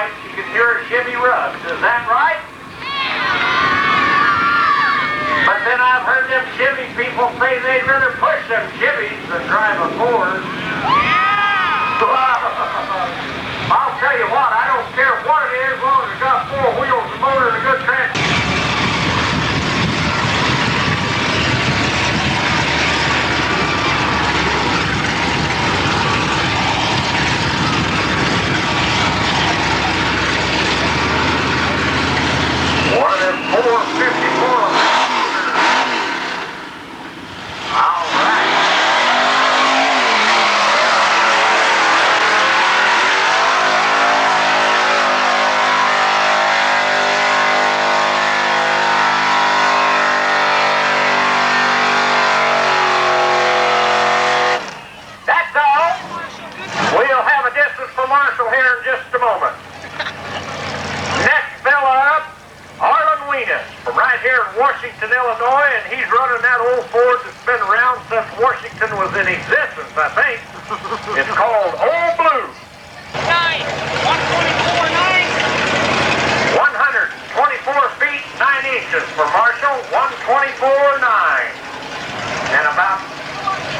night, you can hear a Chevy rubs. Is that right? But then I've heard them Chevy people say they'd rather push them Chevys than drive a Ford. I'll tell you what, I don't care what it is, as long as it's got 4 wheels, a motor, and a good transmission. One of them 454. All right. That's all. We'll have a distance for Marshall here in just a moment. Next fella up, from right here in Washington, Illinois, and he's running that old Ford that's been around since Washington was in existence, I think. It's called Old Blue. 124 feet, 9 inches for Marshall, 124.9. And about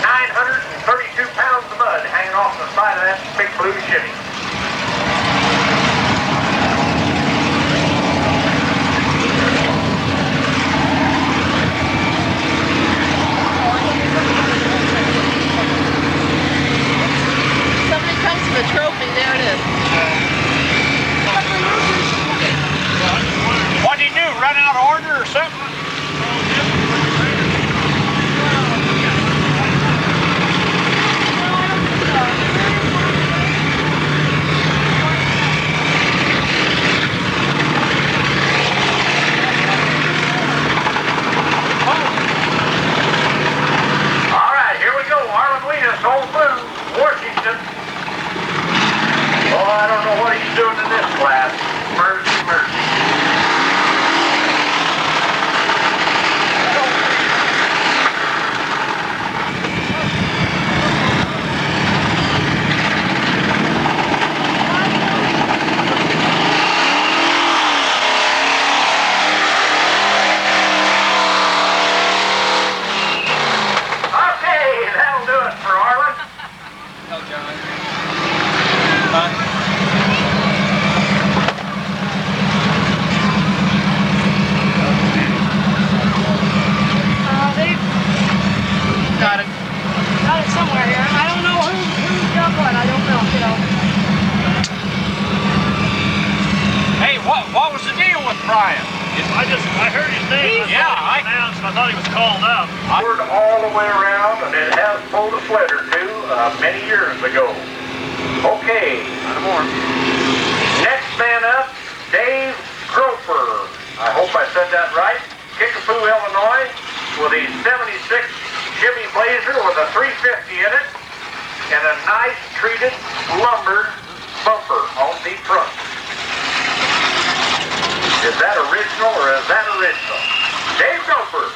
932 pounds of mud hanging off the side of that big blue Chevy. The trophy, there it is. What'd he do? Run out of order or something? All right, here we go. Arlen Old Blue, Washington. Oh, I don't know what he's doing in this class. Mercy, mercy. Okay, that'll do it for Arlen. Oh, John. Got it somewhere here. I don't know who's got what. I don't know, you know. Hey, what was the deal with Brian? I heard his name. I thought he was called up. I heard all the way around, and it has pulled a sled or two many years ago. Okay. Not more. Next man up, Dave Groper. I hope I said that right. Kickapoo, Illinois, with a 76 Chevy Blazer with a 350 in it, and a nice treated lumber bumper on the front. Is that original or is that original? Dave Groper.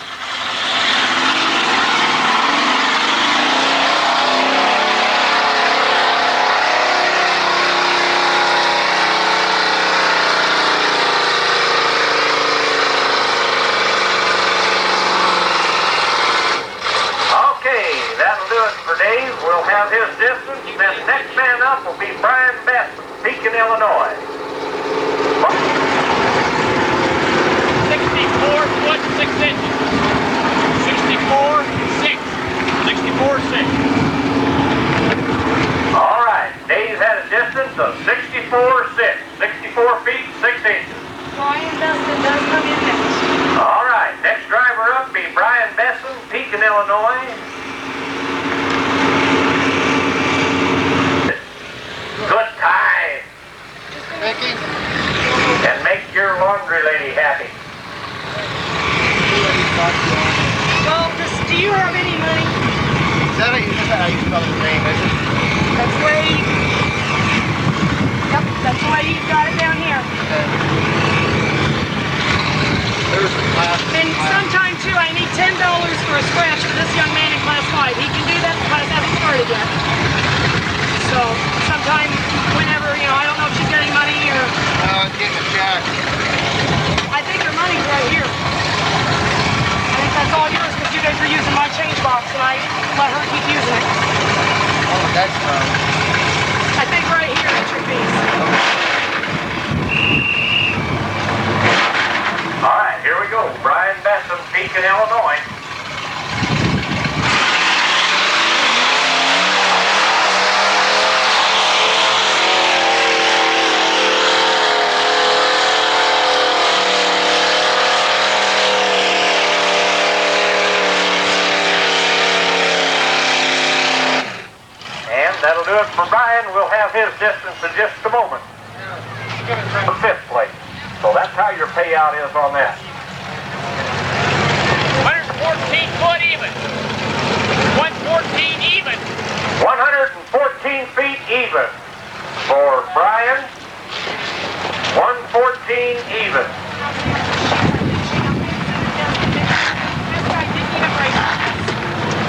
For Dave, we'll have his distance. Then next man up will be Brian Best, Pekin, Illinois. 64 foot 6 inches. 64 6. 64 6. All right, Dave had a distance of 64 6. 64 feet 6 inches. Brian Besson does come in next. All right, next driver up be Brian Besson, Pekin, Illinois. Good time. Ricky. And make your laundry lady happy. Well, do you have any money? Is that how you spell his name, is it? That's the way. Yep, that's the way you've got it down here. Okay. There's the class. And sometime too, I need $10 for a scratch for this young man in class change box and I let her keep using it. Oh, that's from. I think right here at your piece. All right, here we go. Brian Besson, Pekin, Illinois. And that'll do it for Brian. We'll have his distance in just a moment. The 5th place. So that's how your payout is on that. 114 foot even. 114 even. 114 feet even for Brian. 114 even.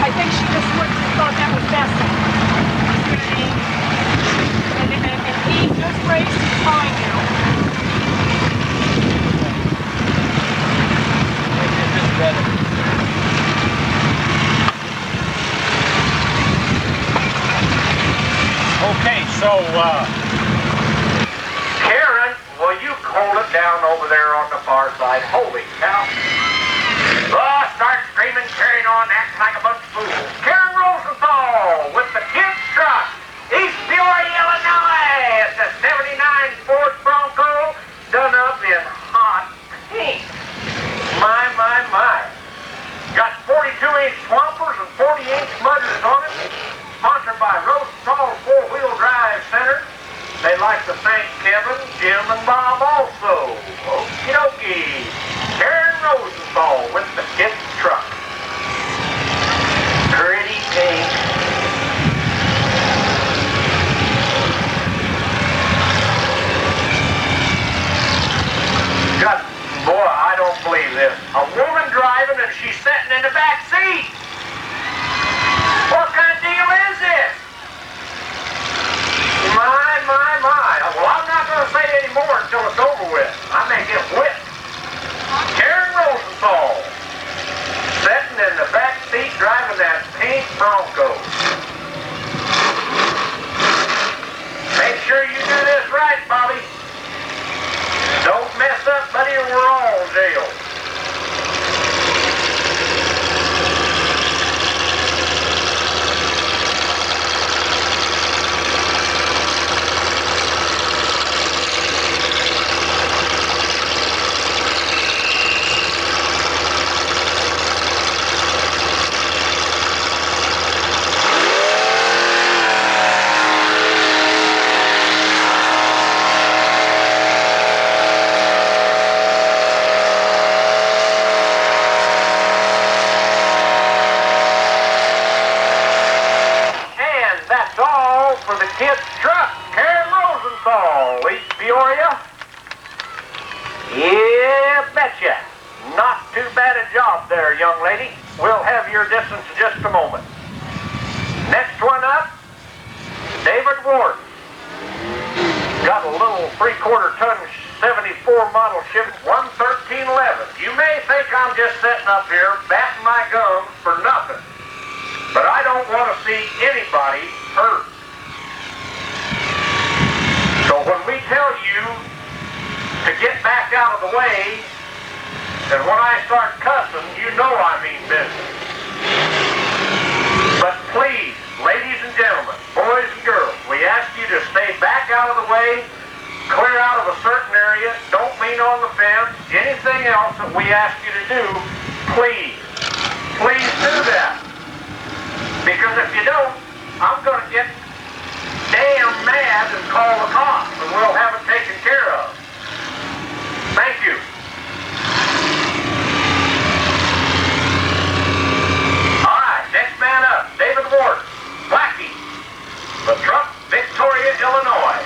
I think she just looked and thought that was best. And he just raced his fine now. Okay, so, Karen, will you hold it down over there on the far side? Holy cow. Oh, start screaming, carrying on, acting like a bunch of fools. Karen Rosenthal with the kids' truck. East Peoria, Illinois. It's a 79 Ford Bronco done up in hot pink. My, my, my. Got 42-inch swampers and 40-inch mudders on it. Sponsored by Rosenthal 4-Wheel Drive Center. They'd like to thank Kevin, Jim, and Bob also. Okie dokie. Karen Rosenthal with the kids' truck. Pretty pink. God, boy, I don't believe this. A woman driving and she's sitting in the back seat. What kind of deal is this? My, my, my. Well, I'm not going to say any more until it's over with. I may get whipped. Karen Rosenthal, sitting in the back seat driving that pink Bronco. Make sure you do this right, Bobby. Don't mess up, buddy, or we're all in jail. For the kids' truck, Karen Rosenthal, East Peoria. Yeah, betcha. Not too bad a job there, young lady. We'll have your distance in just a moment. Next one up, David Ward. Got a little 3/4 ton 74 model Chevy 11311. You may think I'm just sitting up here batting my gums for nothing, but I don't want to see anybody hurt. So when we tell you to get back out of the way, and when I start cussing, you know I mean business. But please, ladies and gentlemen, boys and girls, we ask you to stay back out of the way, clear out of a certain area, don't lean on the fence, anything else that we ask you to do, please do that. Because if you don't, I'm going to get damn mad and call the cops, and we'll have it taken care of. Thank you. All right, next man up, David Ward, Blackie, the truck, Victoria, Illinois.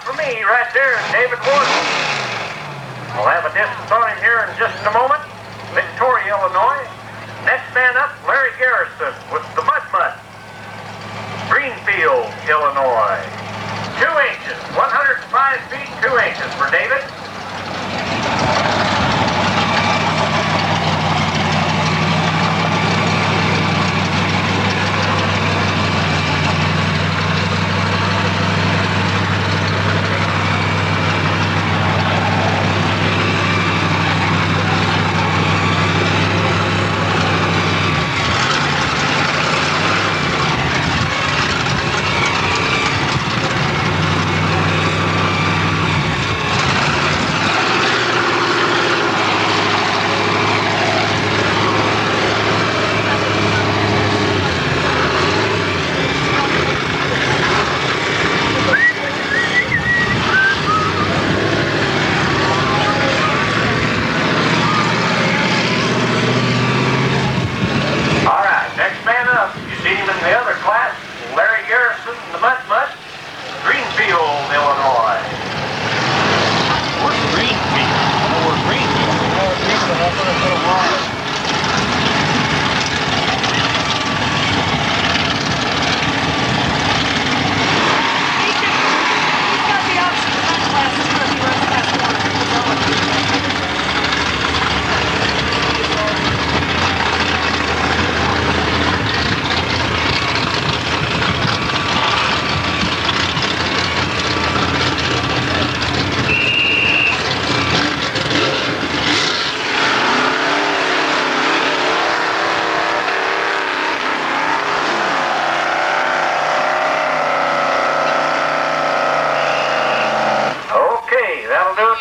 up for me right there, David Warden. We'll have a distance on him here in just a moment. Victoria, Illinois. Next man up, Larry Garrison with the Mud Mud. Greenfield, Illinois. 2 inches, 105 feet, 2 inches for David.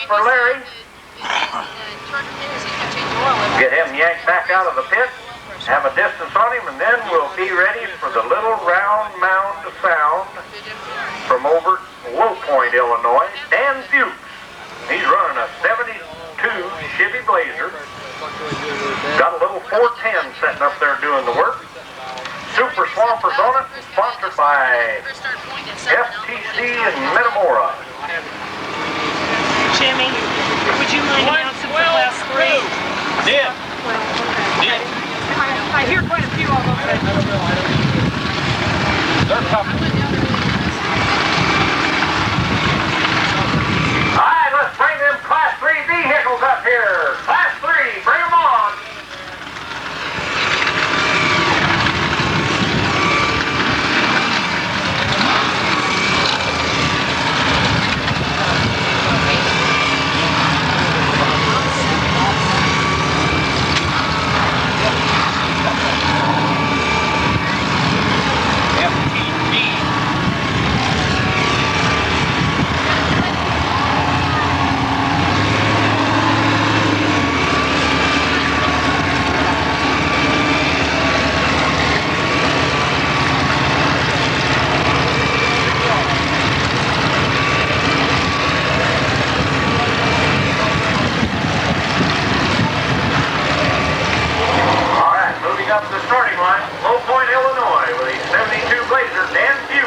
For Larry. Get him yanked back out of the pit, have a distance on him, and then we'll be ready for the little round mound sound from over Low Point, Illinois. Dan Fuchs. He's running a 72 Chevy Blazer. Got a little 410 sitting up there doing the work. Super Swampers on it, sponsored by FTC and Metamora. Jimmy, would you mind announcing for class 3? Did. Well, okay. I hear quite a few of them. They're coming. All right, let's bring them class 3 vehicles up here. Class 3, bring them on. Up the starting line, Low Point, Illinois, with a 72 Blazer, Dan Fuchs.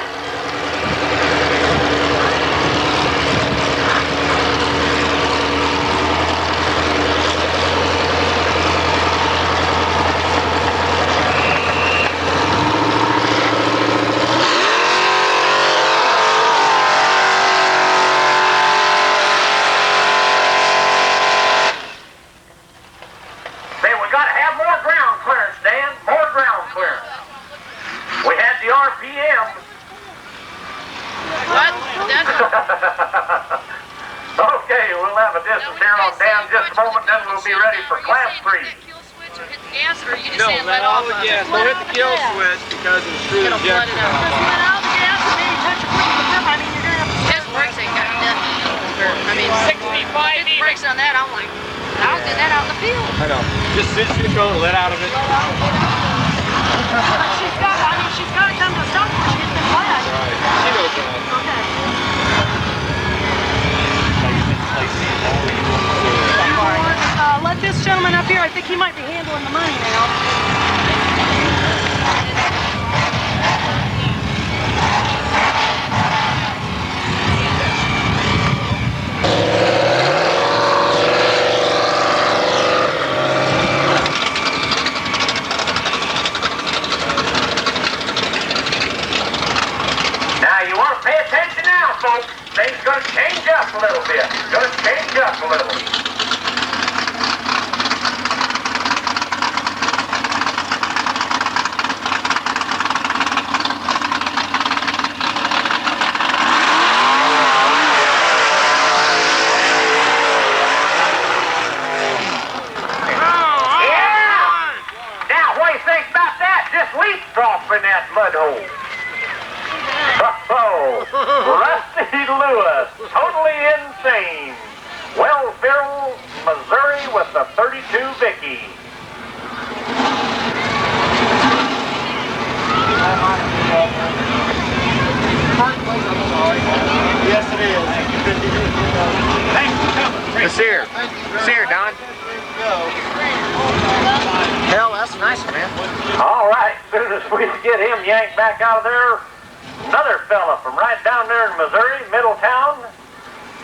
Say, we got to have more ground clearance, Dan. More ground clearance. We had the RPM. What? Okay, we'll have a distance here on Dan just a moment, then we'll be ready for class 3. No, let all the gas. Don't hit the kill switch because it's through the jet. Just let out the gas and maybe touch your foot with the grip. I mean, you're going to have to... His brakes ain't got nothing. I mean, 65 his brakes on that, I'm like, I'll do that out in the field. I know. Just sit your phone and let out of it. She's got to come to a stop before she gets in flat. Right. She knows that. Okay. Let this gentleman up here, I think he might be handling the money now. folks, things gonna change up a little bit. Gonna change up a little. In that mud hole. Oh, Rusty Lewis, totally insane. Wellsville, Missouri with the 32 Vicky. Yes, it is. Thanks for coming. It's here. It's here, Don. Hell, that's nice, man. All right, as soon as we get him yanked back out of there, another fella from right down there in Missouri, Middletown.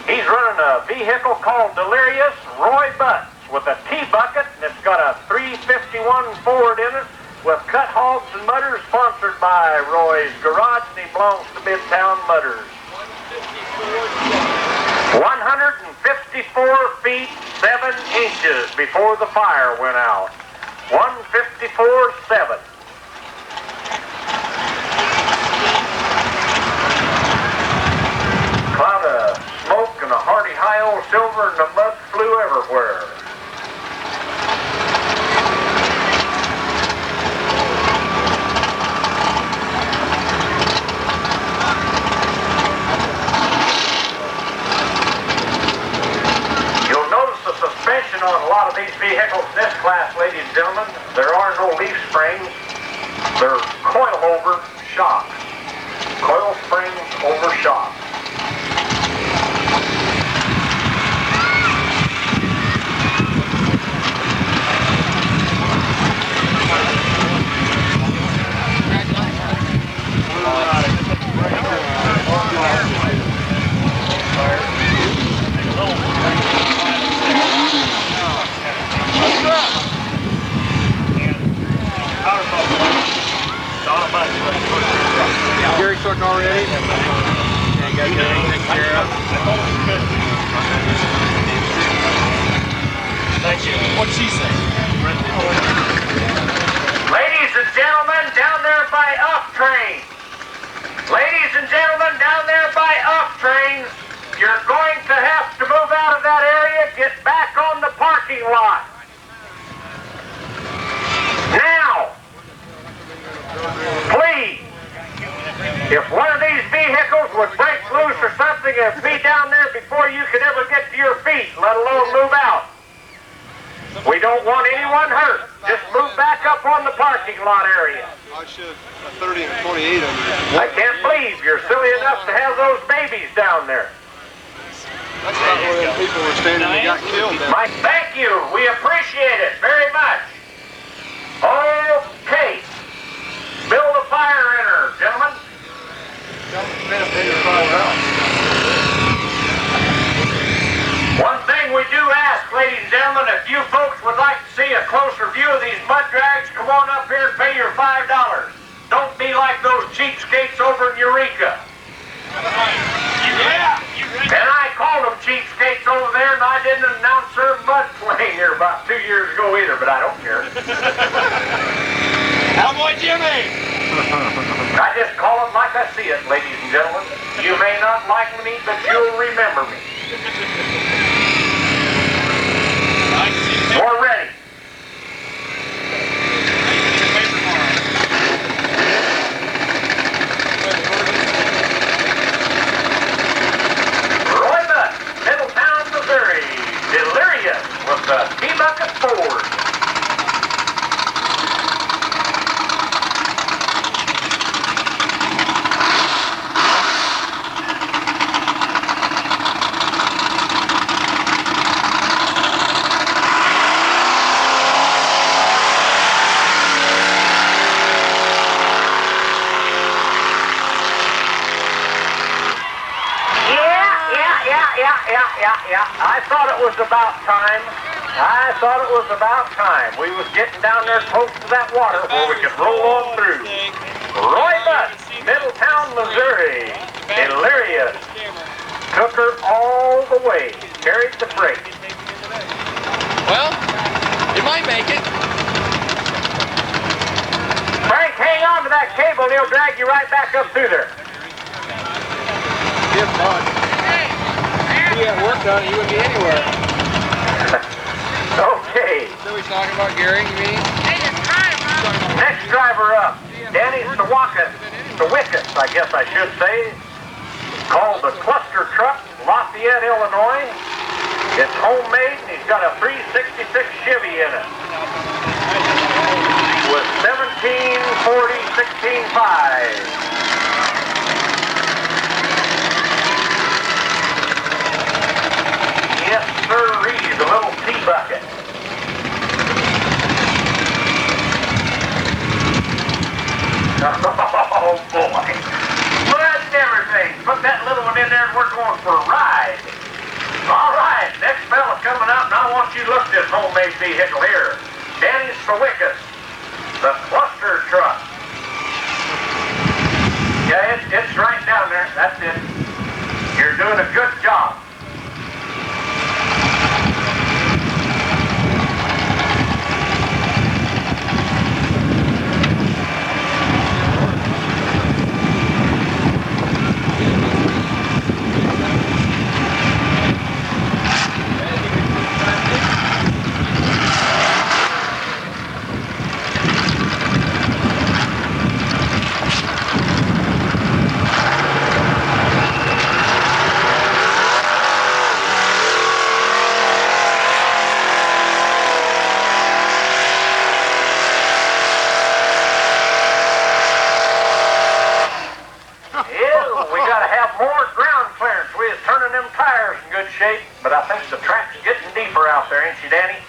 He's running a vehicle called Delirious, Roy Butts, with a T-bucket, and it's got a 351 Ford in it with cut hogs and mudders, sponsored by Roy's Garage, and he belongs to Midtown Mudders. 154 feet 7 inches before the fire went out. 154.7. Cloud of smoke and a hearty high old silver, and the mud flew everywhere. Suspension on a lot of these vehicles in this class, ladies and gentlemen. There are no leaf springs. They're coil-over shocks. Coil springs over shocks. Gary truck already? Yeah, you got everything taken care of. Thank you. What'd she say? Ladies and gentlemen, down there by up train. Ladies and gentlemen, down there by up train, you're going to have to move out of that area, get back on the parking lot. Now, please, if one of these vehicles would break loose or something and be down there before you could ever get to your feet, let alone move out. We don't want anyone hurt. Just move back up on the parking lot area. I should have 30 and 28 on you. I can't believe you're silly enough to have those babies down there. That's not where the people were standing that got killed. Mike, thank you. We appreciate it very much. Okay. Build a fire in her, gentlemen. One thing we do ask, ladies and gentlemen, if you folks would like to see a closer view of these mud drags, come on up here and pay your $5. Don't be like those cheapskates over in Eureka. Yeah. And I called them cheapskates over there, and I didn't announce their mud plane here about 2 years ago either, but I don't care. Cowboy Jimmy. I just call it like I see it, ladies and gentlemen. You may not like me, but you'll remember me. We're ready. Roy Butt, Middletown, Missouri. Delirious with the T-bucket Ford. Yeah, I thought it was about time. We was getting down there close to that water where we could roll on through. Roy Butt, Middletown, Missouri. Delirious. they'll drag you right back up through there. Give fun. He had work done, he wouldn't be anywhere. Okay. So he's talking about Gary, you mean? Next driver up, Danny Sawickas, I guess I should say, called the Fluster Truck, Lafayette, Illinois. It's homemade, and he's got a 366 Chevy in it with 1740-16.5. Yes, sirree, the little tea bucket. Oh, boy. Blood and everything. Put that little one in there and we're going for a ride. All right, next fella coming out, and I want you to look at this homemade vehicle here. Danny Sawickas, the Fluster Truck. Yeah, it's right down there. That's it. You're doing a good job. Shape, but I think the track's getting deeper out there, ain't she, Danny?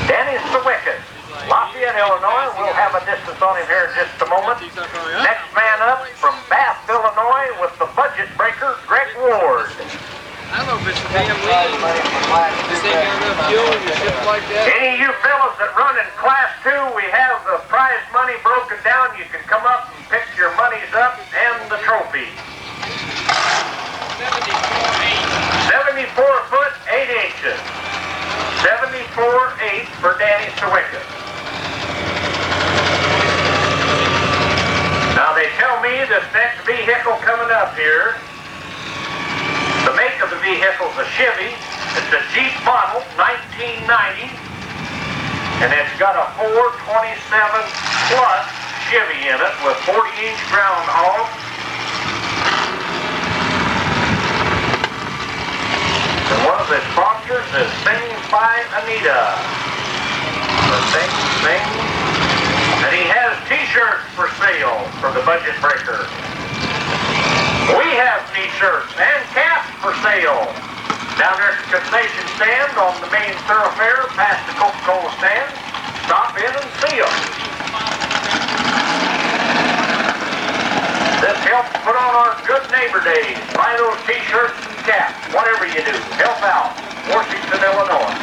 Danny Sawickas, Lafayette, Illinois. We'll have a distance on him here in just a moment. Next man up from Bath, Illinois, with the budget breaker, Greg Ward. I don't know if it's a damn lead. This ain't got enough fuel and shit like that. Any of you fellas that run in Class 2, we have the prize money broken down. You can come up and pick your monies up and the trophy. 74 foot 8 inches. 74.8 for Danny Sawickas. Now they tell me this next vehicle coming up here, the make of the vehicle is a Chevy. It's a Jeep model, 1990, and it's got a 427 plus Chevy in it with 40-inch ground hog. And one of the sponsors is Sings by Anita. The Sing. And he has t-shirts for sale for the budget breaker. We have t-shirts and caps for sale. Down there at the concession stand on the main thoroughfare past the Coca-Cola stand. Stop in and see them. This helps put on our good neighbor days. Buy those t-shirts and caps. Whatever you do, help out. Washington, Illinois.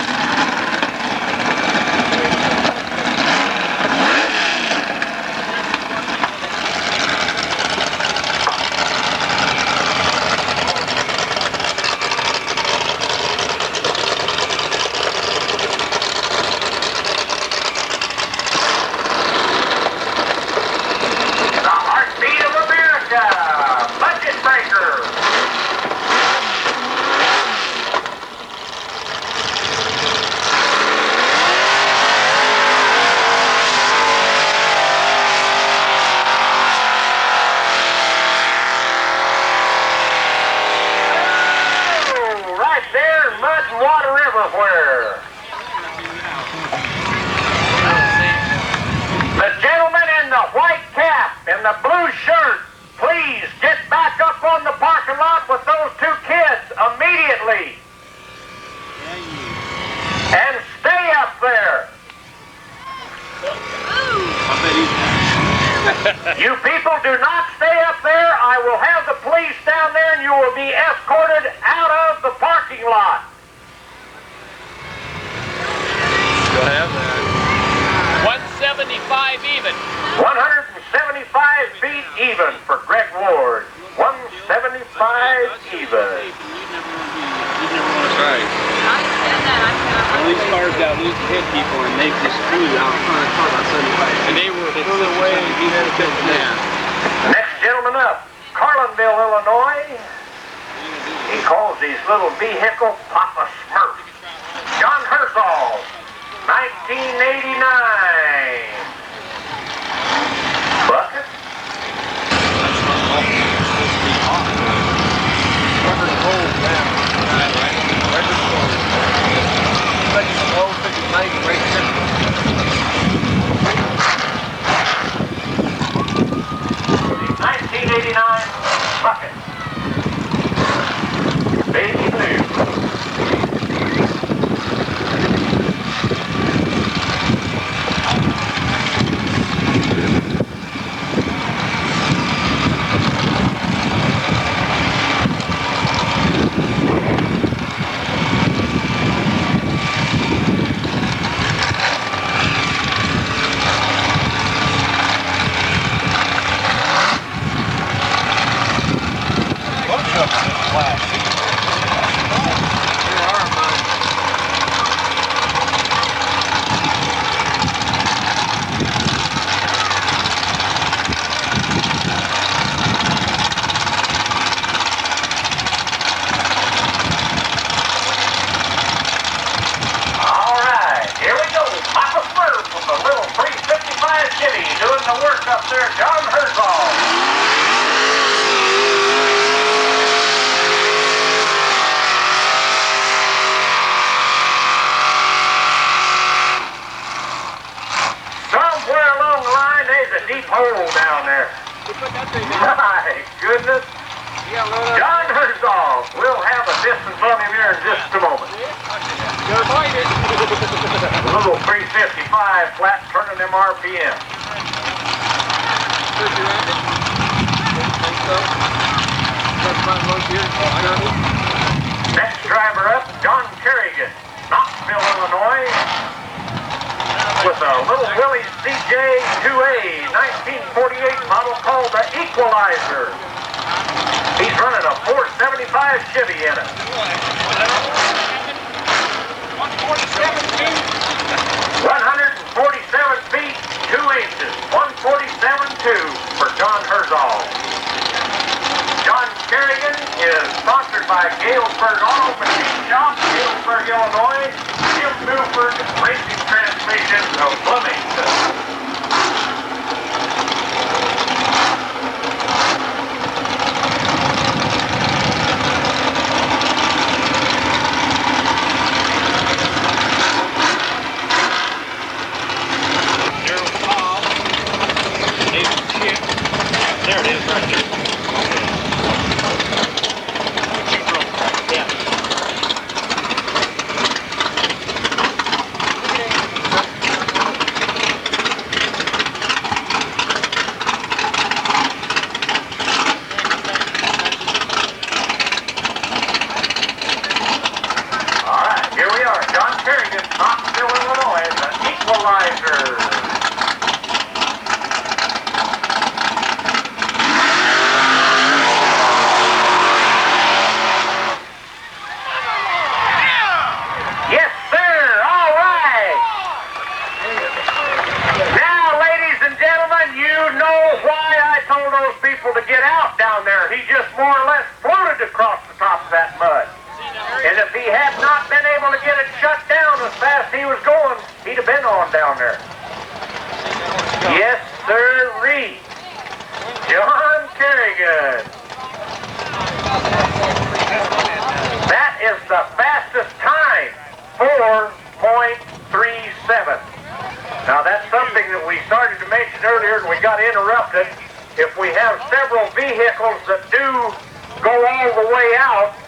The blue shirt, please get back up on the parking lot with those two kids immediately. And stay up there. You people do not stay up there. I will have the police down there and you will be escorted out of the parking lot. You'll have that. 175 even. 175 feet even for Greg Ward. 175 even. That's right. I understand that. these cars got loose and hit people, and they just flew out in front of the car about 75. And they were flew away. Next gentleman up, Carlinville, Illinois. He calls these little vehicle Papa Smurf. John Herzog, 1989. Bucket. Bucket. Baby blue. Doing the work up there, John Herzog. Somewhere along the line, there's a deep hole down there. My goodness. John Herzog. We'll have a distance on him here in just a moment. A little 355 flat turning them RPM. Next driver up, John Kerrigan, Knoxville, Illinois, with a little Willys CJ2A 1948 model called the Equalizer. He's running a 475 Chevy in it. 147 feet, 2 inches, 147.2 for John Herzog. John Kerrigan is sponsored by Galesburg Auto Machine Shop, Galesburg, Illinois, Jim Milford Racing Transmission of Bloomington. Daryl Cobb, David Chip. There it is, right there. Yeah. All right, here we are. John Kerrigan, Knoxville, Illinois, the Equalizer. Yes, sir. All right. Now, ladies and gentlemen, you know why I told those people to get out down there. He just more or less floated across the top of that mud. And if he had not been able to get it shut down as fast as he was going, he'd have been on down there. Yes, sir-ree. John Kerrigan. That is the fastest time, 4.37. Now that's something that we started to mention earlier and we got interrupted. If we have several vehicles that do go all the way out,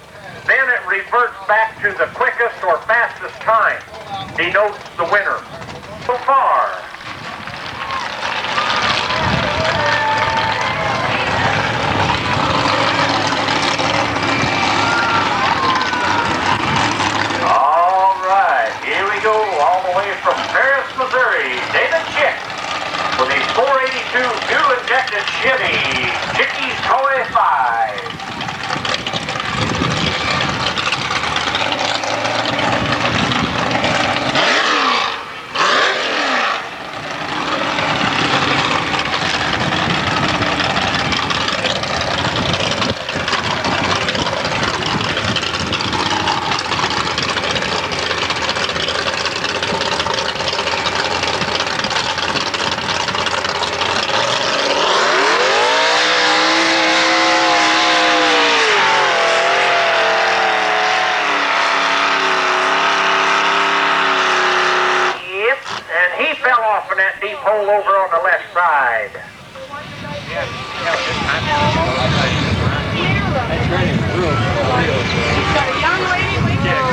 then it reverts back to the quickest or fastest time. Denotes the winner. So far. All right, here we go, all the way from Paris, Missouri. David Chick with his 482 fuel-injected Chevy Chickies Toy 5. off in that deep hole over on the left side. Got a young lady waiting for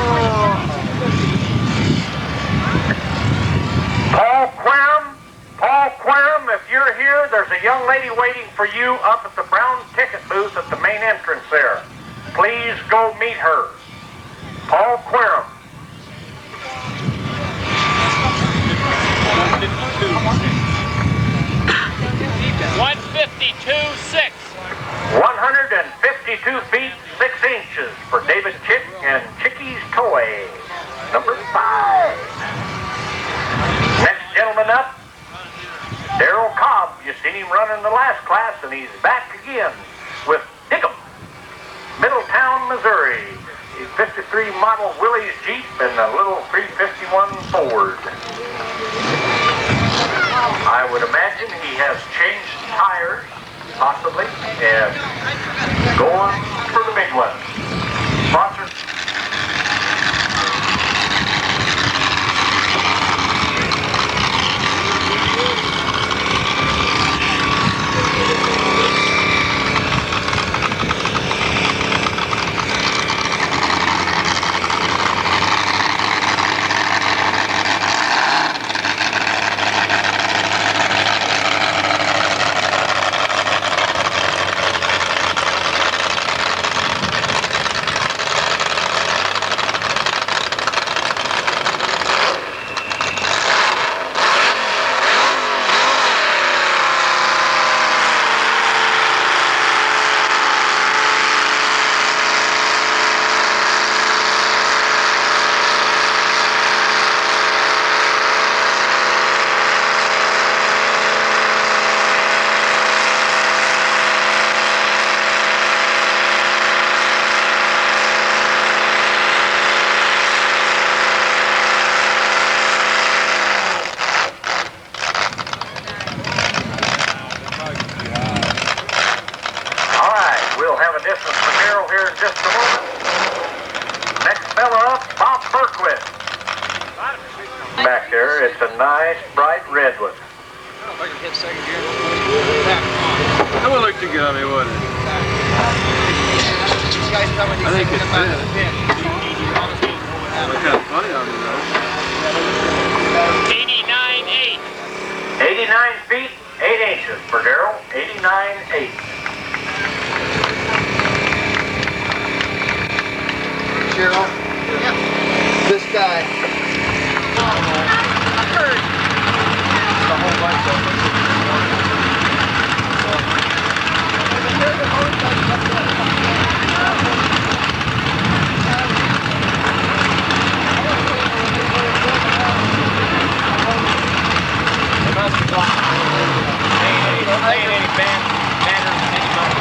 Paul Querum, if you're here, there's a young lady waiting for you up at the brown ticket booth at the main entrance there. Please go meet her. Paul Querum. 152.6. 152 feet 6 inches for David Chick and Chickie's Toy, number 5. Next gentleman up, Daryl Cobb. You seen him run in the last class, and he's back again with Dick'em, Middletown, Missouri. He's 53 model Willys Jeep and a little 351 Ford. I would imagine he has changed tires, possibly, and going for the big one. Sponsored. It's a nice, bright red one. I can hit second gear. That would look too good on me, wouldn't it? I think it's good. It's kind of funny on me, though. 89.8. 89 feet, 8 inches for Daryl. 89.8. Cheryl? Yep. This guy. A whole bunch of them. They must be blocked. They ain't any banners anymore.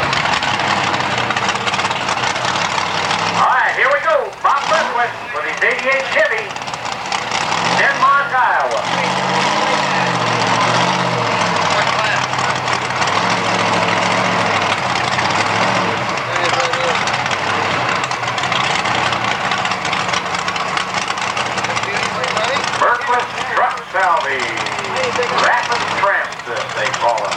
All right, here we go. Bob Berkowitz with his 88 Chevy. Denmark, Iowa. Berkowitz Truck Salvage. Rapid Transit, they call it.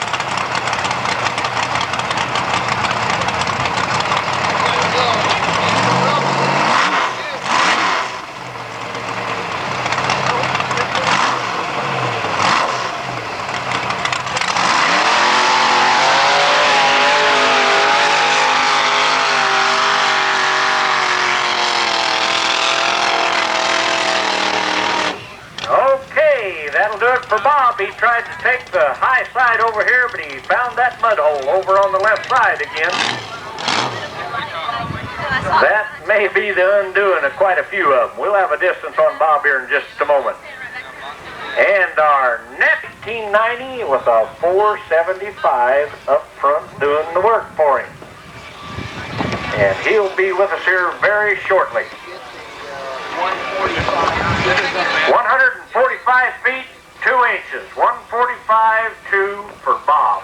That'll do it for Bob. He tried to take the high side over here, but he found that mud hole over on the left side again. That may be the undoing of quite a few of them. We'll have a distance on Bob here in just a moment. And our net 1990 with a 475 up front doing the work for him. And he'll be with us here very shortly. 145 feet, 2 inches. 145.2 for Bob.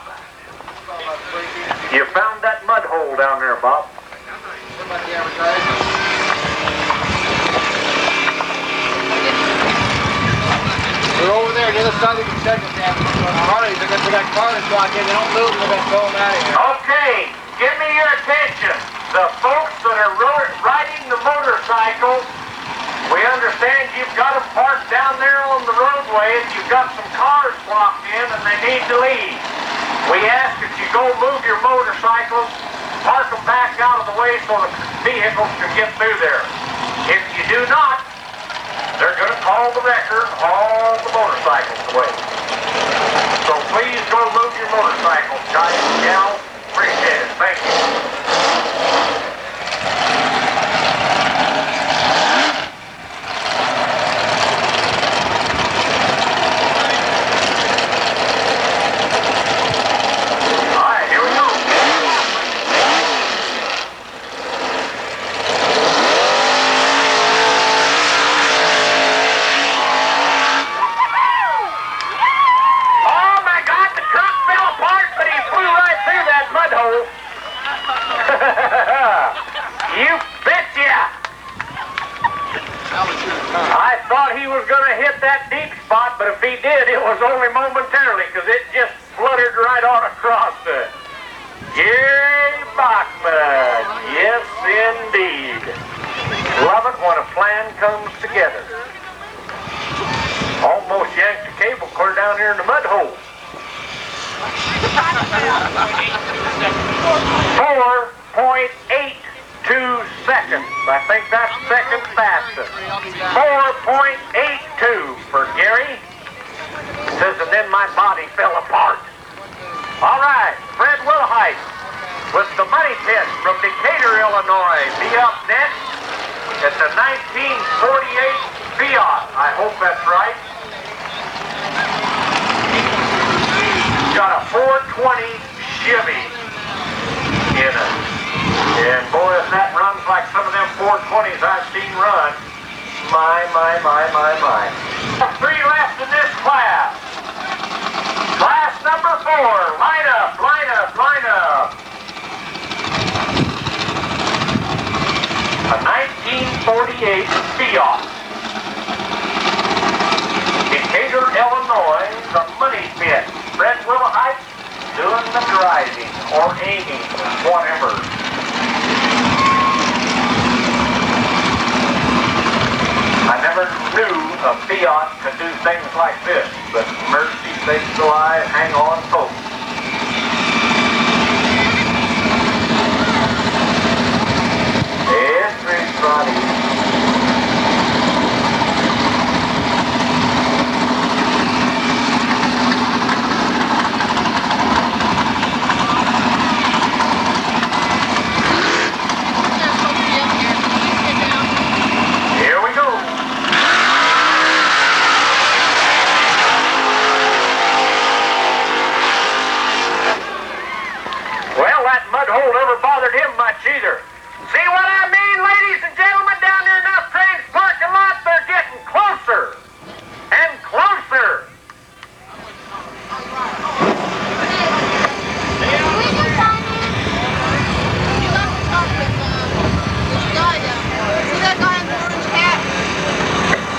You found that mud hole down there, Bob. They're over there, the other side of the second damn Harleys. They got cars blocked in. They don't move them. They got to throw them out of here. Okay, give me your attention. The folks that are riding the motorcycles, we understand you've got them parked down there on the roadway and you've got some cars blocked in and they need to leave. We ask that you go move your motorcycles, park them back out of the way so the vehicles can get through there. If you do not, they're going to call the wrecker and haul the motorcycles away. So please go move your motorcycles, guys and gals. Appreciate it. Thank you. You betcha! I thought he was going to hit that deep spot, but if he did, it was only momentarily because it just fluttered right on across it. Gary Bachman, yes indeed. Love it when a plan comes together. Almost yanked the cable clear down here in the mud hole. 4.82 seconds. I think that's second fastest. 4.82 for Gary. Says, and then my body fell apart. All right, Fred Wilheim with the money pit from Decatur, Illinois. Be up next. It's a 1948 Fiat. I hope that's right. Got a 420 Chevy in it. And boy, if that runs like some of them 420s I've seen run, my. 3 left in this class. Class number 4. Line up. A 1948 Fiat. Decatur, Illinois, the money pit. Fred Wilheim doing the driving or aiming, whatever. I never knew a Fiat could do things like this, but mercy sakes alive, hang on, folks. Everybody. Never bothered him much either. See what I mean, ladies and gentlemen, down there in that train's parking lot, they're getting closer and closer.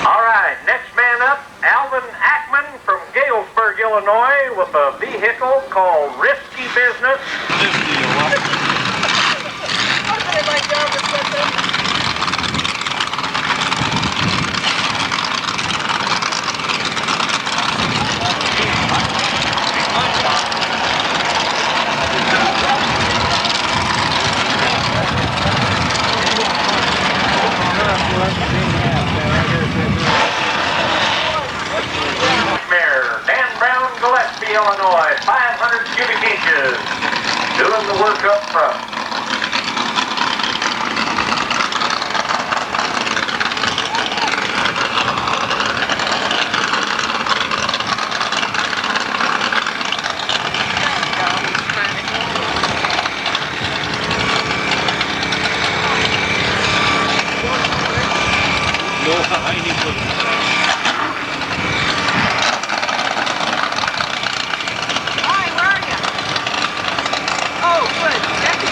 All right, next man up, Alvin Ackman from Galesburg, Illinois, with a vehicle called Risky Business. Illinois, 500 cubic inches, doing the work up front. Hi, where are you? Oh, good. Back to the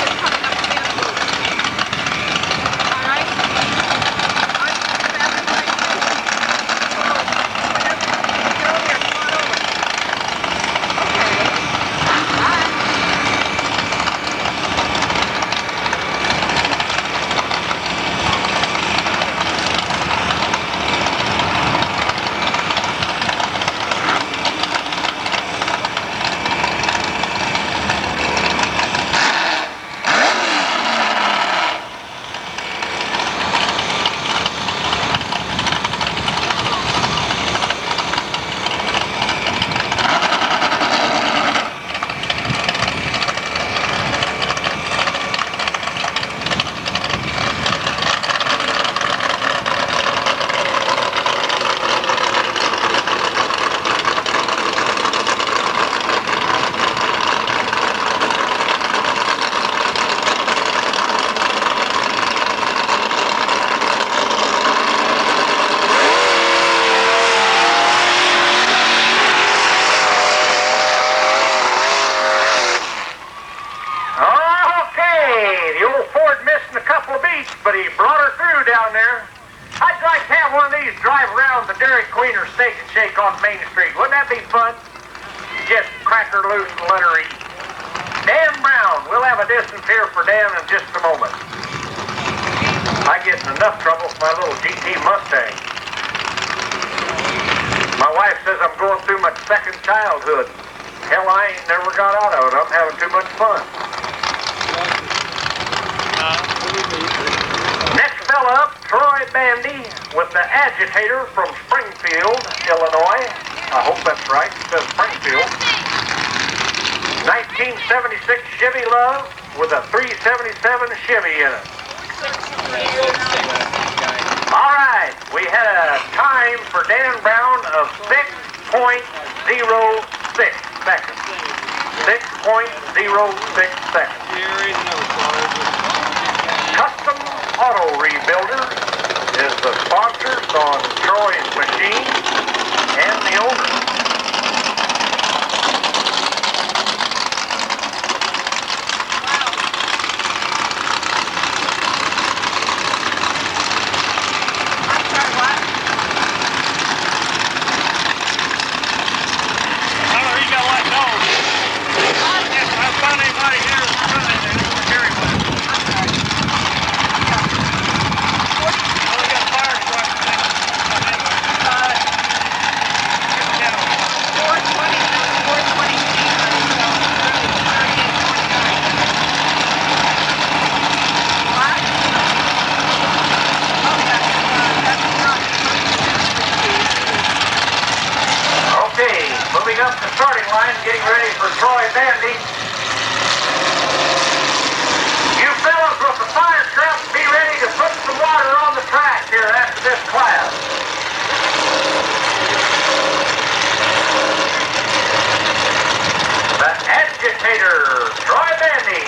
wiener steak and shake on Main Street. Wouldn't that be fun? Just crack her loose and let her eat. Dan Brown. We'll have a distance here for Dan in just a moment. I get in enough trouble with my little GT Mustang. My wife says I'm going through my second childhood. Hell, I ain't never got out of it. I'm having too much fun. Next fella up, Troy Bandy with the Agitator from Springfield, Illinois. I hope that's right. It says Springfield. 1976 Chevy Love with a 377 Chevy in it. All right, we had a time for Dan Brown of 6.06 seconds. 6.06 seconds. Custom Auto Rebuilder is the sponsors on Troy's machine and the owner. Moving up the starting line, getting ready for Troy Bandy. You fellas with the fire truck, be ready to put some water on the track here after this class. The Agitator, Troy Bandy.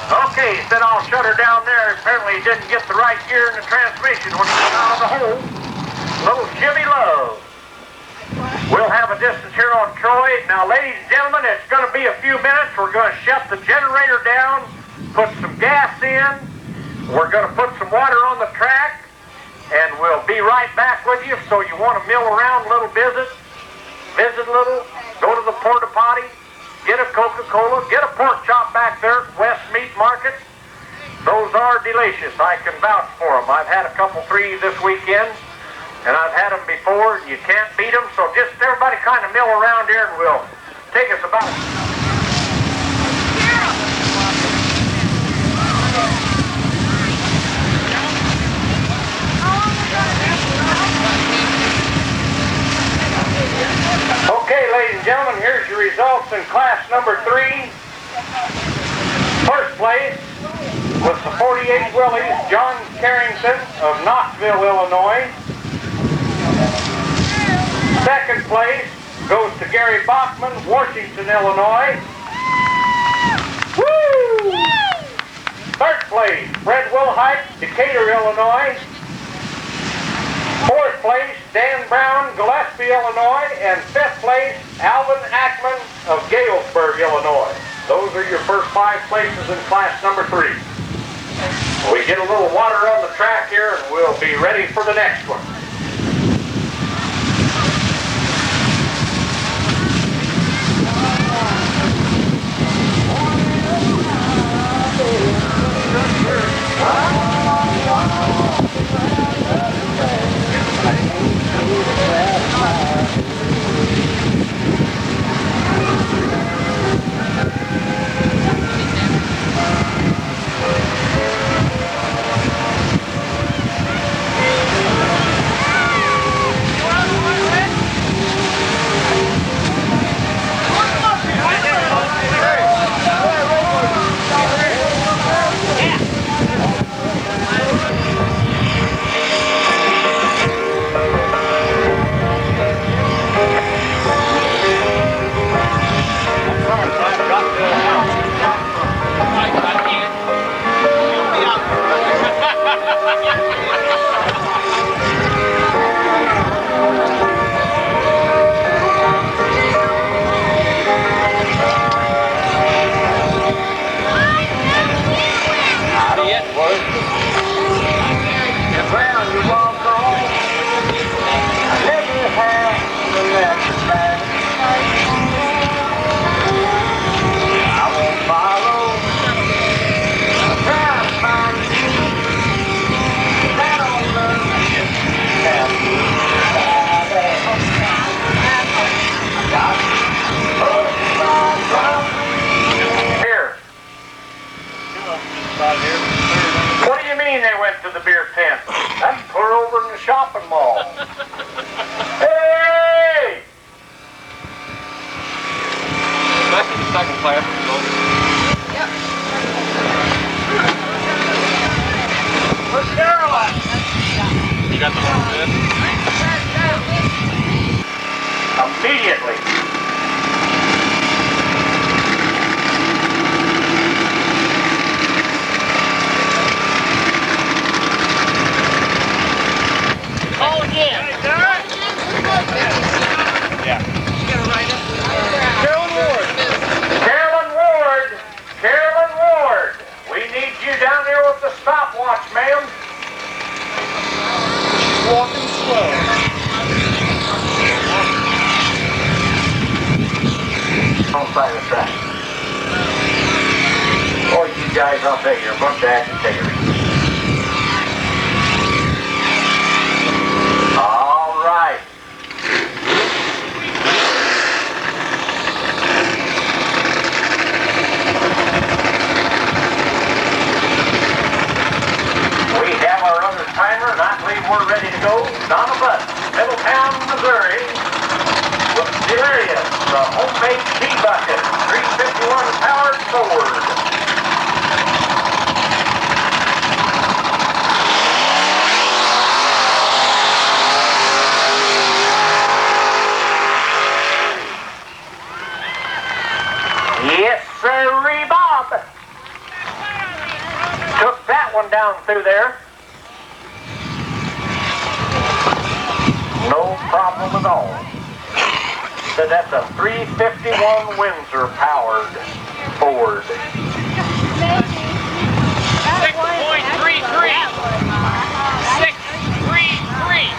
Okay, he said I'll shut her down there. Apparently he didn't get the right gear in the transmission when he got out of the hole. Little Chevy Love. We'll have a distance here on Troy. Now, ladies and gentlemen, it's going to be a few minutes. We're going to shut the generator down, put some gas in. We're going to put some water on the track, and we'll be right back with you. So you want to mill around a little, visit a little, go to the porta potty, get a Coca-Cola, get a pork chop back there at West Meat Market. Those are delicious. I can vouch for them. I've had a couple, 3 this weekend, and I've had them before. You can't beat them. So just everybody kind of mill around here, and we'll take us about... Okay, ladies and gentlemen, here's your results in class number 3. First place was the 48 Willies, John Carrington of Knoxville, Illinois. Second place goes to Gary Bachman, Washington, Illinois. Woo! Third place, Fred Wilheim, Decatur, Illinois. Fourth place, Dan Brown, Gillespie, Illinois. And fifth place, Alvin Ackman of Galesburg, Illinois. Those are your first 5 places in class number 3. We get a little water on the track here, and we'll be ready for the next one. immediately. Call again. Yeah. Carolyn Ward. Carolyn Ward! Carolyn Ward! We need you down there with the stopwatch, ma'am. She's walking slow. On side of the track. Or you guys, I'll tell you, you're a bunch of agitators. All right. We have our other timer, and I believe we're ready to go. Donna Butt, Middletown, Missouri, with Delirious, the homemade tea bucket, 351 powered Ford. Yes, sirree, Bob. Took that one down through there. No problem at all. So that's a 351 Windsor powered Ford. 6.33. 6.33.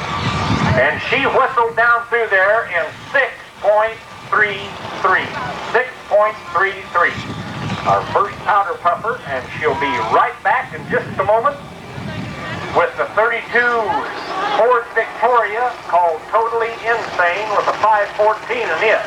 And she whistled down through there in 6.33. 6.33. Our first powder puffer, and she'll be right back in just a moment with the 32 Ford Victoria called Totally Insane with a 514 in it.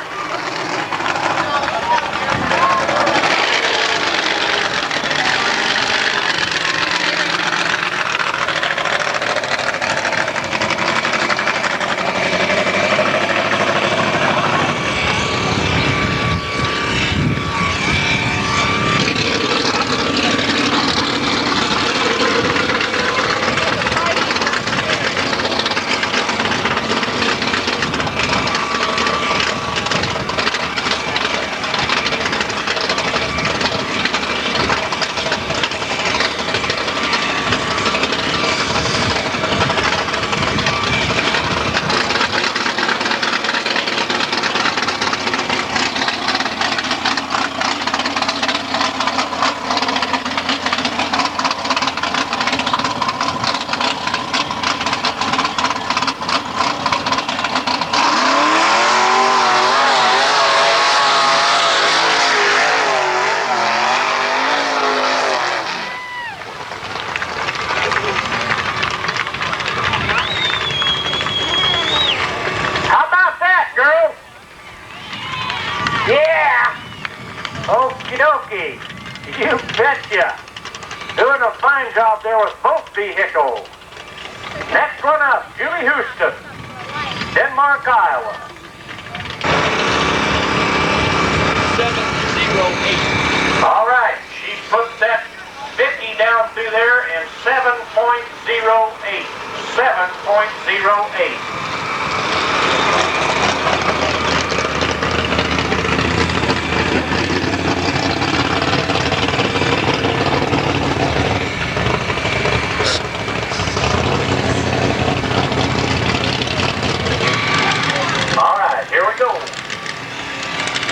Okie dokie. You betcha. Doing a fine job there with both vehicles. Next one up, Julie Houston, Denmark, Iowa. 708. All right, she put that 50 down through there in 7.08. 7.08.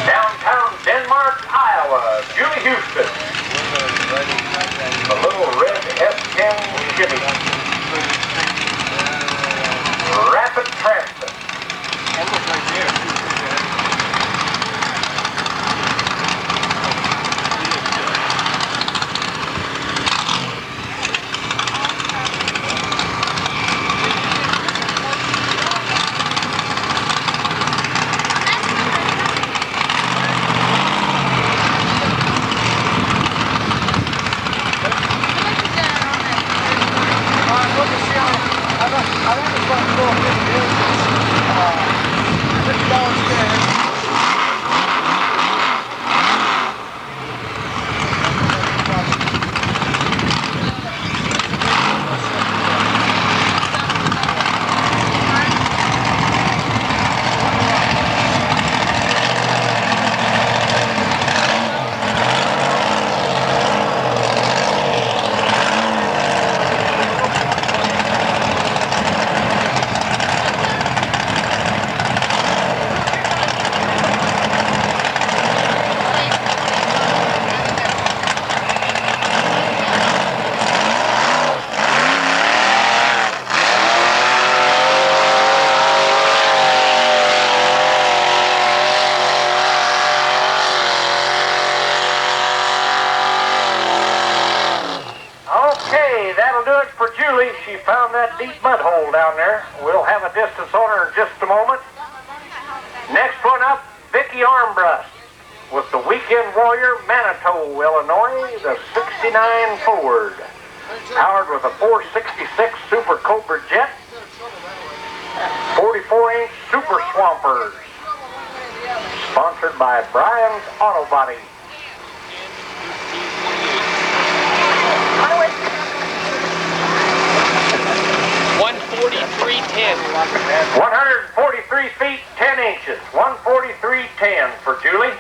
Downtown Denmark, Iowa, Julie Houston. A little red S10 Chevy. Rapid transit. Almost right there. I think it's going to go 50. for Julie. She found that deep mud hole down there. We'll have a distance on her in just a moment. Next one up, Vicki Armbrust with the Weekend Warrior, Manitou, Illinois, the 69 Ford. Powered with a 466 Super Cobra jet, 44-inch Super Swampers. Sponsored by Brian's Auto Body. 143.10. 143 feet, 10 inches. 143.10 for Julie.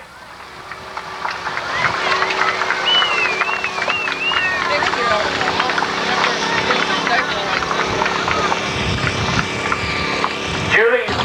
Julie.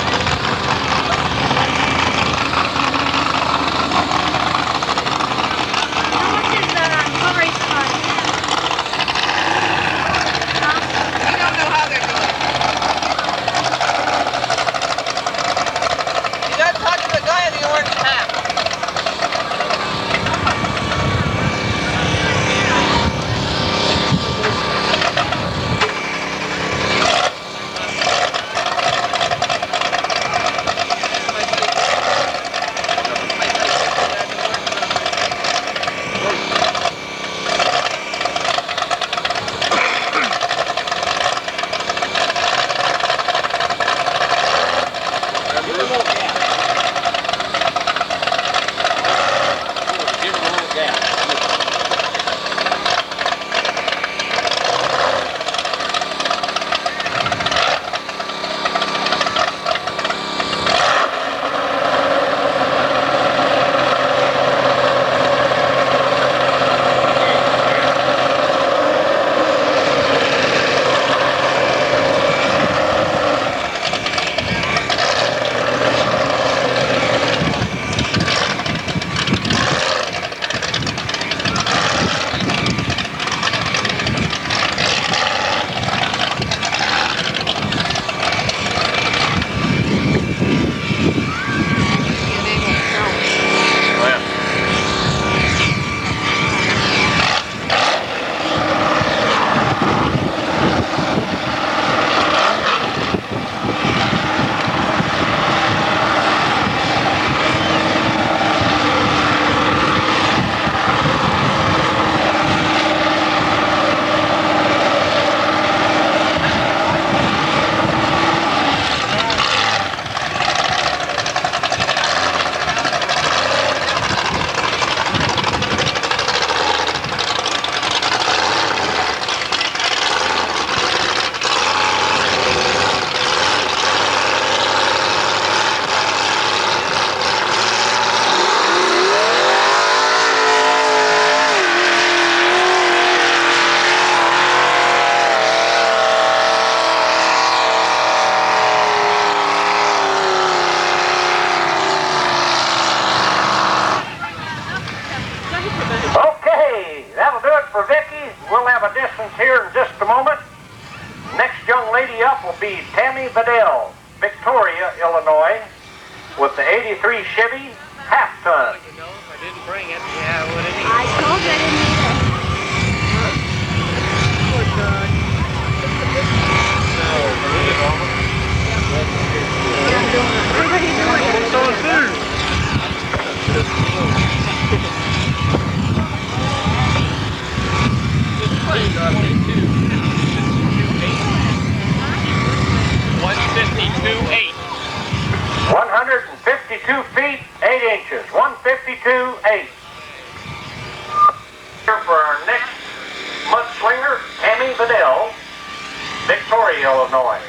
Here in just a moment. Next young lady up will be Tammy Vidal, Victoria, Illinois, with the 83 Chevy half-ton. I didn't bring it. Yeah, what it is. I told you I didn't need it. $152.8. 152 feet, 8 inches. 152.8. Here for our next mudslinger, Tammy Vidal, Victoria, Illinois.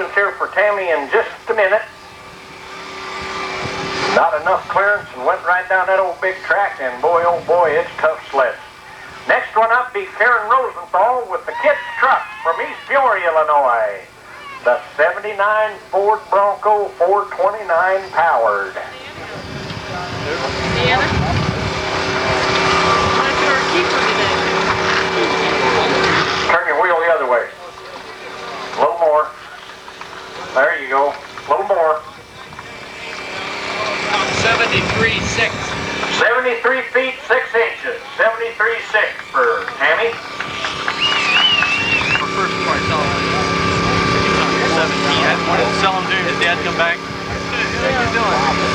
instructions here for Tammy in just a minute. Not enough clearance and went right down that old big track, and boy, oh boy, it's tough sledding. Next one up be Karen Rosenthal with the kids' truck from East Peoria, Illinois. The 79 Ford Bronco 429 powered. Deanna? Let's do our keeper today. Turn your wheel the other way. A little more. There you go. A little more. 73.6. 73 feet 6 inches. 73.6 for Tammy. Our first price on 17. I wanted to sell him to his dad come back.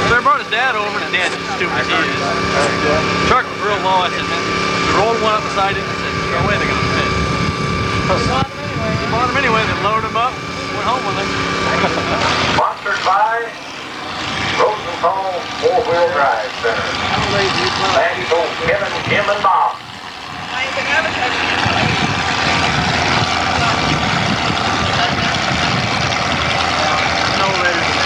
So I brought his dad over, and his dad just stupid as he is. The truck was real low. I said, man, we rolled one up beside him. I said, there's no way they're going to fit. We bought him anyway, then loaded him up, went home with him. Sponsored by Rosenthal 4-Wheel Drive Center. Thanks to Kevin, Jim, and Bob. No later today.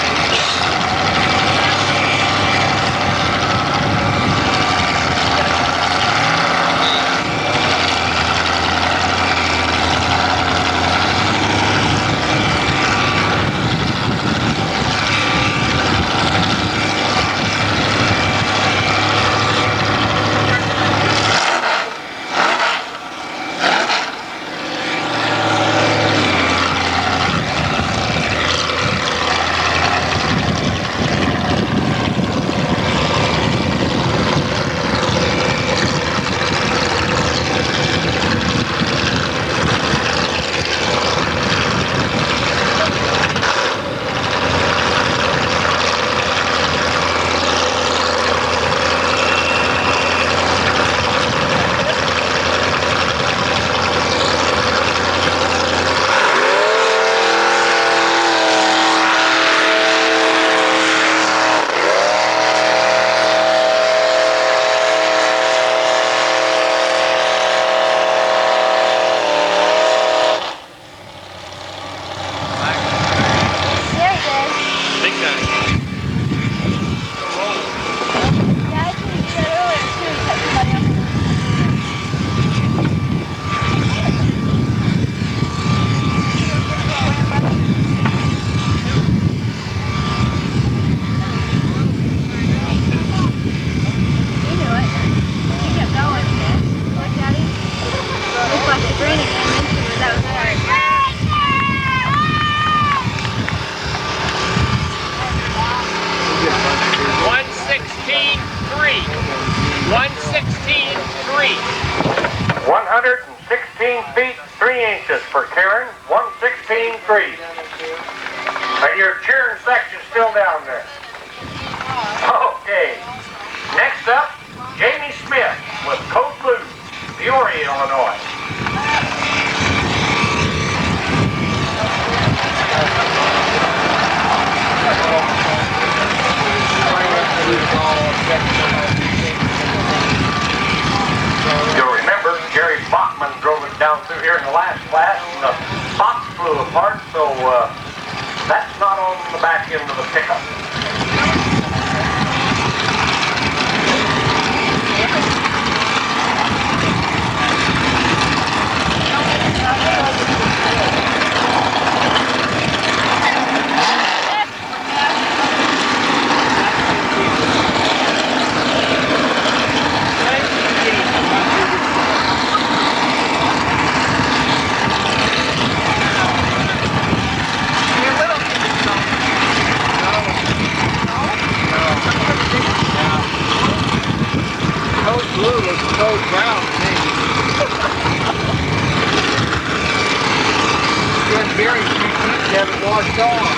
For Karen, 116.3. And your cheering section's still down there. Okay. Next up, Jamie Smith with Code Blue, Peoria, Illinois. You'll remember Jerry Bachman drove it down through here in the last class, and the box flew apart, so that's not on the back end of the pickup. Blue looks so brown to me. Good bearing, you haven't washed off.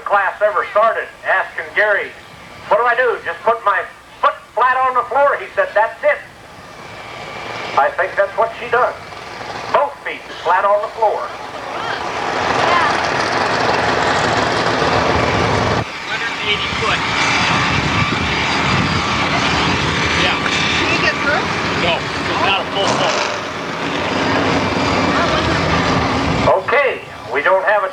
class ever started, asking Gary, what do I do? Just put my foot flat on the floor? He said, that's it. I think that's what she does. Both feet flat on the floor. 180 foot. Yeah. Can you get through? No, it's not a full foot. Okay, we don't have a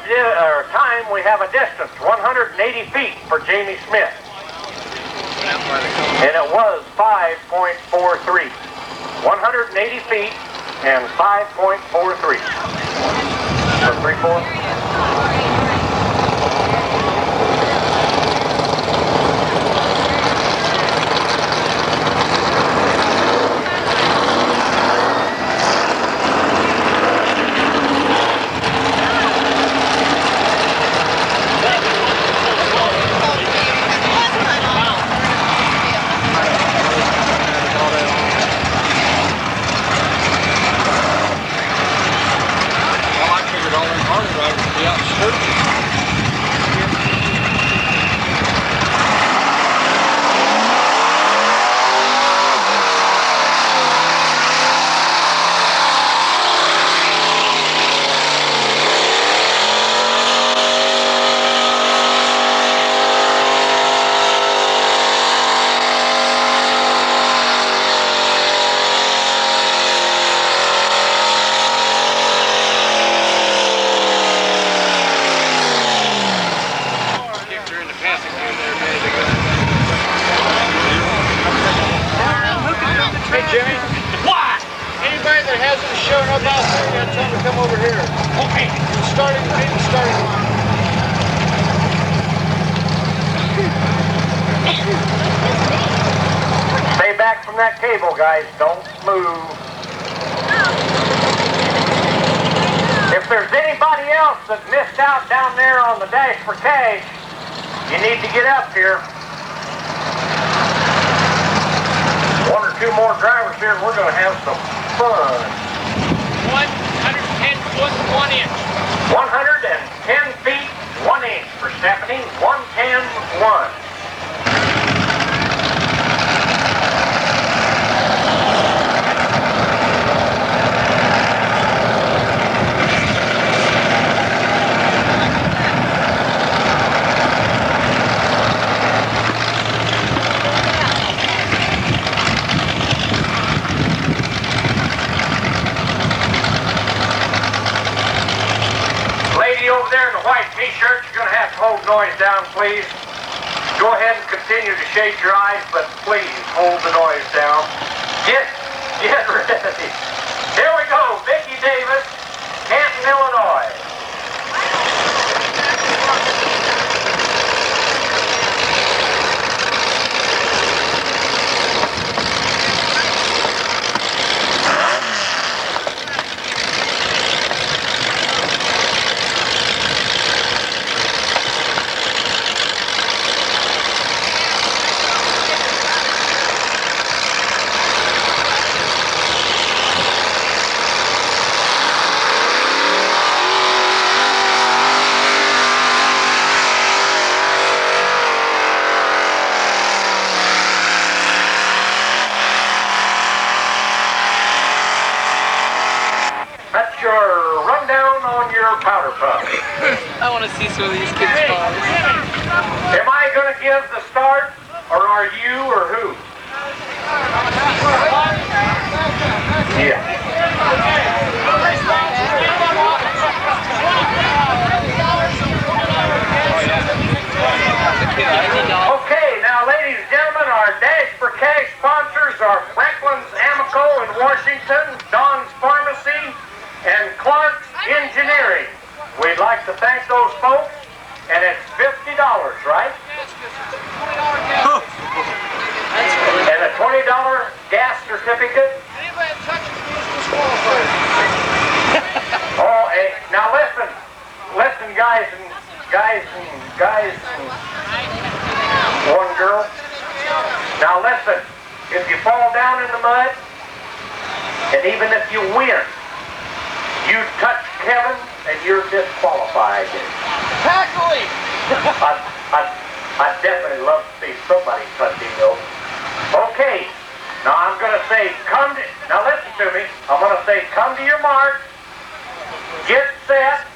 time, we have a distance, 180 feet for Jamie Smith. And it was 5.43. 180 feet and 5.43. So 3-4. That cable, guys, don't move. If there's anybody else that missed out down there on the dash for cash, you need to get up here. One or two more drivers here and we're going to have some fun. 110 foot 1 inch. 110 feet 1 inch for Stephanie. 110-1. Over there in the white t-shirt, you're going to have to hold noise down, please. Go ahead and continue to shade your eyes, but please hold the noise down. Get ready. Here we go, Vicki Davis, Canton, Illinois. Powder puff. I want to see some of these kids' cars. Am I going to give the start, or are you, or who? Yeah. Okay, now ladies and gentlemen, our Dash for Cash sponsors are Franklin's Amico in Washington, Don's Pharmacy, and Clark's Engineering. We'd like to thank those folks, and it's $50, right? And a $20 gas certificate. Oh, hey, now listen, guys and one girl. Now listen, if you fall down in the mud, and even if you win, you touch Kevin, and you're disqualified. Tackle him! I'd definitely love to see somebody touch him though. Okay, now I'm going to say now listen to me. I'm going to say come to your mark, get set,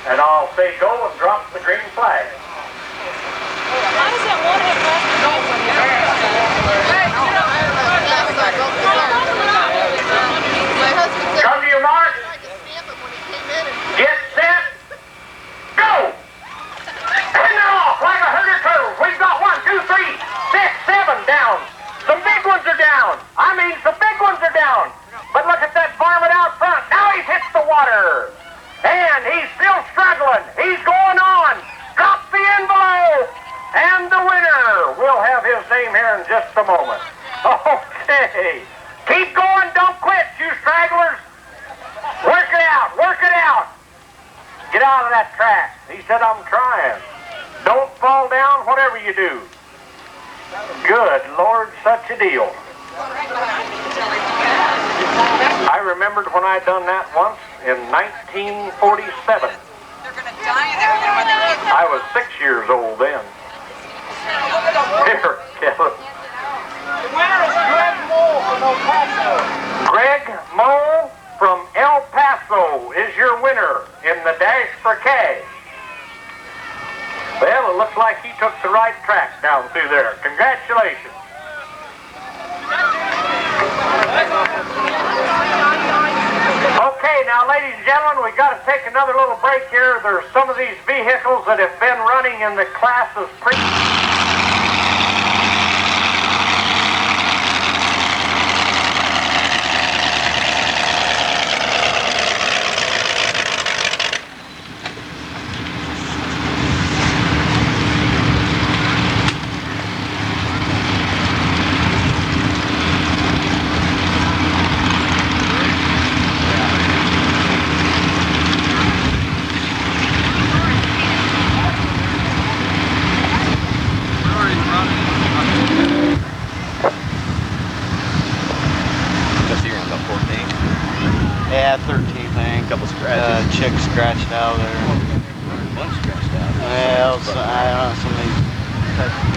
and I'll say go and drop the green flag. How does that water get past the nose when you Come to your mark, get set, go! And they're off like a herd of turtles. We've got 1, 2, 3, 6, 7 down. Some big ones are down. I mean, some big ones are down. But look at that varmint out front. Now he's hit the water. And he's still struggling. He's going on. Drop the envelope. And the winner. We'll have his name here in just a moment. Okay. Keep going. Don't quit, you stragglers. Work it out. Work it out. Get out of that track. He said, I'm trying. Don't fall down, whatever you do. Good Lord, such a deal. I remembered when I done that once in 1947. I was 6 years old then. Here, Kevin. The winner is Greg Mole from El Paso. Greg Mole from El Paso is your winner in the Dash for Cash. Well, it looks like he took the right track down through there. Congratulations. Okay, now, ladies and gentlemen, we've got to take another little break here. There's some of these vehicles that have been running in the classes Yeah, 13 thing. Couple scratches. Chick scratched out there. One scratched out. Well, so, I don't know, somebody